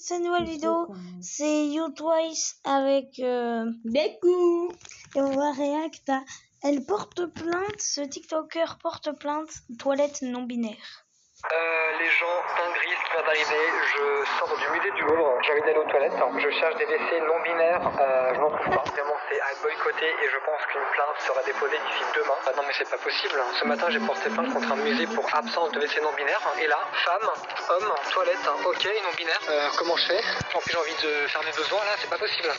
Cette nouvelle vidéo, c'est You Twice avec Beku. Et on va react à Elle porte plainte, ce TikToker porte plainte, toilette non binaire. Les gens dingueries, ce qui vient d'arriver, je sors du musée du Louvre, j'ai envie d'aller aux toilettes, je cherche des WC non binaires, je n'en trouve pas. Vraiment c'est à boycotter et je pense qu'une plainte sera déposée d'ici demain. Non mais c'est pas possible, ce matin j'ai porté plainte contre un musée pour absence de WC non binaire, et là, femme, homme, toilette, ok, non binaire, comment je fais? En plus j'ai envie de faire mes besoins là, c'est pas possible.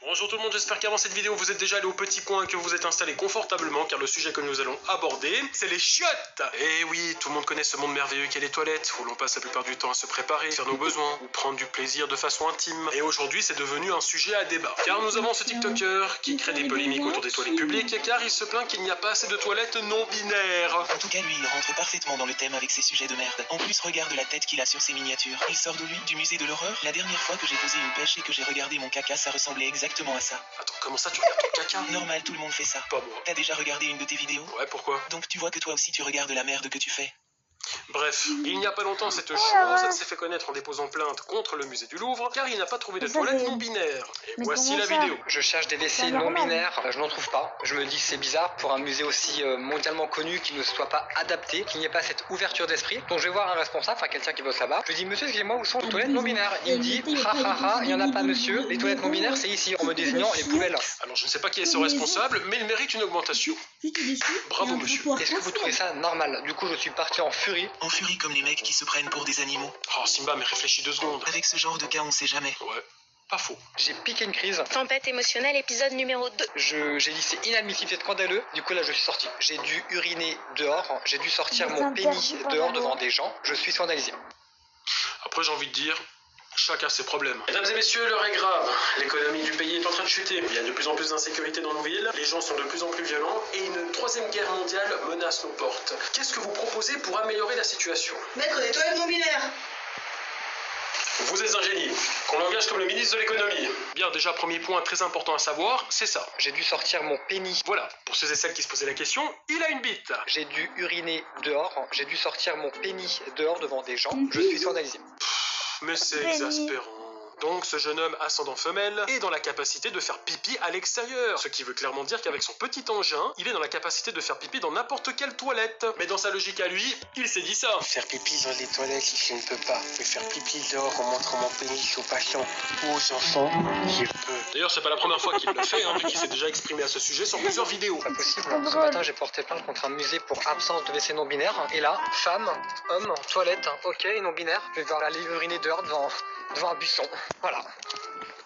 Bonjour tout le monde, j'espère qu'avant cette vidéo vous êtes déjà allé au petit coin et que vous êtes installé confortablement, car le sujet que nous allons aborder, c'est les chiottes. Et oui, tout le monde connaît ce monde merveilleux qu'est les toilettes, où l'on passe la plupart du temps à se préparer, faire nos besoins, ou prendre du plaisir de façon intime. Et aujourd'hui c'est devenu un sujet à débat, car nous avons ce TikToker qui crée des polémiques autour des toilettes publiques, car il se plaint qu'il n'y a pas assez de toilettes non binaires. En tout cas lui il rentre parfaitement dans le thème avec ses sujets de merde. En plus regarde la tête qu'il a sur ses miniatures. Il sort d'où lui? Du musée de l'horreur? La dernière fois que j'ai posé une pêche et que j'ai regardé mon caca, ça ressemblait exactement à ça. Attends, comment ça tu regardes ton caca? Normal, tout le monde fait ça. Pas moi. T'as déjà regardé une de tes vidéos? Ouais, pourquoi? Donc tu vois que toi aussi tu regardes la merde que tu fais. Bref, il n'y a pas longtemps, cette chose s'est fait connaître en déposant plainte contre le musée du Louvre, car il n'a pas trouvé de toilettes non binaires. Et voici la vidéo. Je cherche des WC non binaires, je n'en trouve pas. Je me dis c'est bizarre pour un musée aussi mondialement connu qui ne soit pas adapté, qu'il n'y ait pas cette ouverture d'esprit. Donc je vais voir un responsable, enfin quelqu'un qui bosse là-bas. Je lui dis monsieur, excusez-moi, où sont les toilettes non binaires? Il me dit ha ha ha, il n'y en a pas monsieur, les toilettes non binaires c'est ici, en me désignant les poubelles. Alors je ne sais pas qui est ce responsable, mais il mérite une augmentation. Bravo monsieur. Est-ce que vous trouvez ça normal? Du coup je suis parti en furie. En furie comme les mecs qui se prennent pour des animaux. Oh Simba, mais réfléchis 2 secondes. Avec ce genre de cas on sait jamais. Ouais, pas faux. J'ai piqué une crise. Tempête émotionnelle, épisode numéro 2. J'ai dit c'est inadmissible, c'est scandaleux. Du coup là je suis sorti. J'ai dû uriner dehors. J'ai dû sortir mon pénis dehors devant des gens. Je suis scandalisé. Après j'ai envie de dire, chacun ses problèmes. Mesdames et messieurs, l'heure est grave. L'économie du pays est en train de chuter. Il y a de plus en plus d'insécurité dans nos villes. Les gens sont de plus en plus violents. Et une 3e guerre mondiale menace nos portes. Qu'est-ce que vous proposez pour améliorer la situation? Mettre des toilettes non binaires. Vous êtes un génie. Qu'on l'engage comme le ministre de l'économie. Bien, déjà, premier point très important à savoir, c'est ça. J'ai dû sortir mon pénis. Voilà, pour ceux et celles qui se posaient la question, il a une bite. J'ai dû uriner dehors. J'ai dû sortir mon pénis dehors devant des gens. Je suis scandalisé. Mais c'est exaspérant. Donc ce jeune homme ascendant femelle est dans la capacité de faire pipi à l'extérieur, ce qui veut clairement dire qu'avec son petit engin, il est dans la capacité de faire pipi dans n'importe quelle toilette. Mais dans sa logique à lui, il s'est dit ça. Faire pipi dans les toilettes, je ne peux pas. Mais faire pipi dehors en montrant mon pénis aux patients ou aux enfants, je peux. D'ailleurs, c'est pas la première fois qu'il le fait, vu qu'il s'est déjà exprimé à ce sujet sur plusieurs vidéos. Pas possible. Ce matin, j'ai porté plainte contre un musée pour absence de WC non binaire. Et là, femme, homme, toilette, ok, non binaire. Je vais devoir aller uriner dehors devant un buisson. Voilà.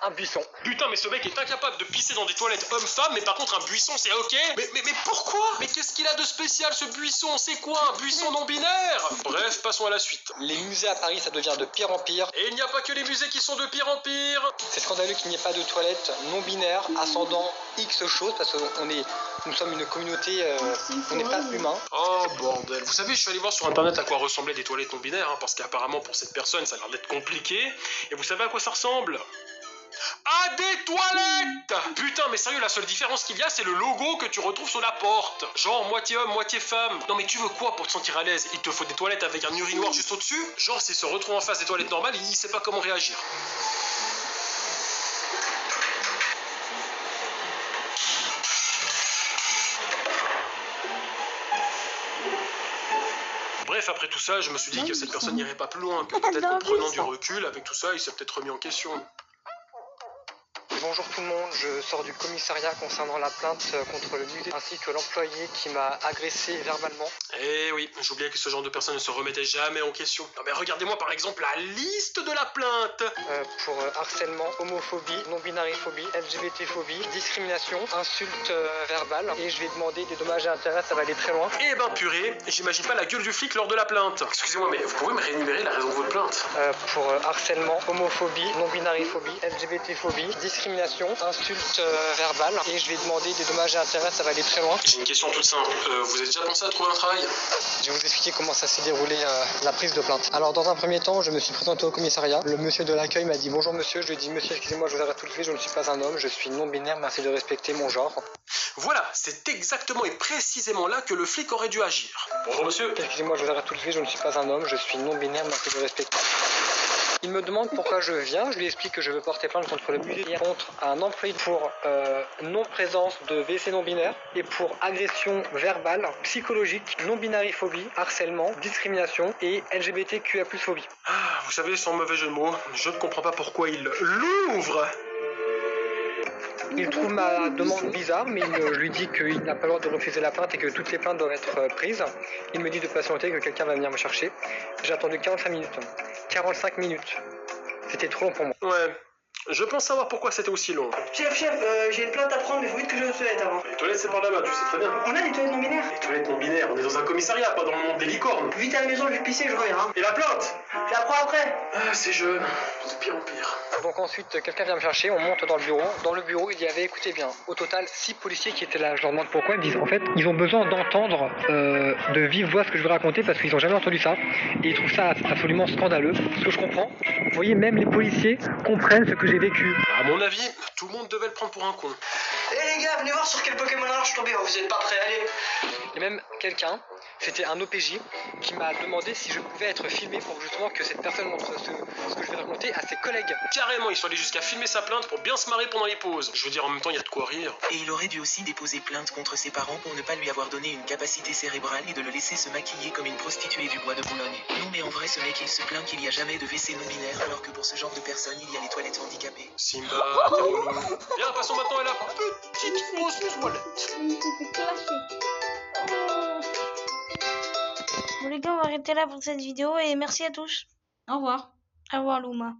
Un buisson. Putain, mais ce mec est incapable de pisser dans des toilettes homme-femme, mais par contre un buisson c'est ok? Mais pourquoi? Mais qu'est-ce qu'il a de spécial ce buisson? C'est quoi un buisson non binaire? Bref, passons à la suite. Les musées à Paris, ça devient de pire en pire. Et il n'y a pas que les musées qui sont de pire en pire. C'est scandaleux qu'il n'y ait pas de toilettes non binaires ascendant X choses, parce que nous sommes une communauté, on n'est pas humain. Oh bordel. Vous savez, je suis allé voir sur internet à quoi ressemblaient des toilettes non binaires, parce qu'apparemment pour cette personne ça a l'air d'être compliqué. Et vous savez à quoi ça ressemble? À des toilettes! Putain, mais sérieux, la seule différence qu'il y a, c'est le logo que tu retrouves sur la porte. Genre moitié homme, moitié femme. Non mais tu veux quoi pour te sentir à l'aise? Il te faut des toilettes avec un urinoir juste au-dessus? Genre s'il se retrouve en face des toilettes normales, il sait pas comment réagir. Bref, après tout ça, je me suis dit que cette personne n'irait pas plus loin, que peut-être qu'en prenant du recul, avec tout ça, il s'est peut-être remis en question. Bonjour tout le monde, je sors du commissariat concernant la plainte contre le musée ainsi que l'employé qui m'a agressé verbalement. Eh oui, j'oubliais que ce genre de personne ne se remettait jamais en question. Non mais regardez-moi par exemple la liste de la plainte. Pour harcèlement, homophobie, non-binariphobie, LGBT-phobie, discrimination, insulte verbale, et je vais demander des dommages et intérêts, ça va aller très loin. Eh ben purée, j'imagine pas la gueule du flic lors de la plainte. Excusez-moi, mais vous pouvez me réénumérer la raison de votre plainte? Pour harcèlement, homophobie, non-binariphobie, LGBT-phobie, discrimination, discrimination, insulte verbale, et je vais demander des dommages et intérêts, ça va aller très loin. J'ai une question toute simple. Vous avez déjà pensé à trouver un travail? Je vais vous expliquer comment ça s'est déroulé la prise de plainte. Alors dans un premier temps, je me suis présenté au commissariat. Le monsieur de l'accueil m'a dit bonjour monsieur. Je lui ai dit monsieur, excusez-moi, je vous arrête tout de suite, je ne suis pas un homme, je suis non-binaire, merci de respecter mon genre. Voilà, c'est exactement et précisément là que le flic aurait dû agir. Bonjour monsieur. Excusez-moi, je vous arrête tout de suite, je ne suis pas un homme, je suis non-binaire, merci de respecter. Il me demande pourquoi je viens, je lui explique que je veux porter plainte contre le musée et contre un employé pour non-présence de WC non-binaire et pour agression verbale, psychologique, non-binariphobie, harcèlement, discrimination et LGBTQIA+ phobie. Ah, vous savez, sans mauvais jeu de mots, je ne comprends pas pourquoi il l'ouvre. Il trouve ma demande bizarre, mais je lui dis qu'il n'a pas le droit de refuser la plainte et que toutes les plaintes doivent être prises. Il me dit de patienter, que quelqu'un va venir me chercher. J'ai attendu 45 minutes. 45 minutes. C'était trop long pour moi. Ouais, je pense savoir pourquoi c'était aussi long. Chef, j'ai une plainte à prendre, mais faut vite que je vais aux toilettes avant. Les toilettes, c'est par là-bas, tu sais très bien. On a des toilettes non binaires? Les toilettes non binaires, on est dans un commissariat, pas dans le monde des licornes. Vite à la maison, je vais pisser, je reviens. Hein. Et la plainte? Je la prends après. Ah, c'est jeune, c'est pire en pire. Donc ensuite, quelqu'un vient me chercher, on monte dans le bureau. Dans le bureau, il y avait, écoutez bien, au total 6 policiers qui étaient là. Je leur demande pourquoi. Ils me disent, en fait, ils ont besoin d'entendre de vive voix ce que je vais raconter parce qu'ils n'ont jamais entendu ça. Et ils trouvent ça absolument scandaleux. Ce que je comprends. Vous voyez, même les policiers comprennent ce que j'ai vécu. À mon avis, tout le monde devait le prendre pour un con. Eh les gars, venez voir sur quel Pokémon rare je suis tombé. Vous êtes pas prêts, allez. Et même quelqu'un, c'était un OPJ, qui m'a demandé si je pouvais être filmé pour justement que cette personne montre ce que je vais raconter à ses collègues. Carrément, ils sont allés jusqu'à filmer sa plainte pour bien se marrer pendant les pauses. Je veux dire, en même temps, il y a de quoi rire. Et il aurait dû aussi déposer plainte contre ses parents pour ne pas lui avoir donné une capacité cérébrale et de le laisser se maquiller comme une prostituée du bois de Boulogne. Non mais en vrai ce mec il se plaint qu'il n'y a jamais de WC non binaire alors que pour ce genre de personnes il y a les toilettes handicapées. Simba, t'es relou. Bien, passons maintenant à la petite pause toilette. C'était classique. Bon les gars, on va arrêter là pour cette vidéo et merci à tous. Au revoir. Au revoir Louma.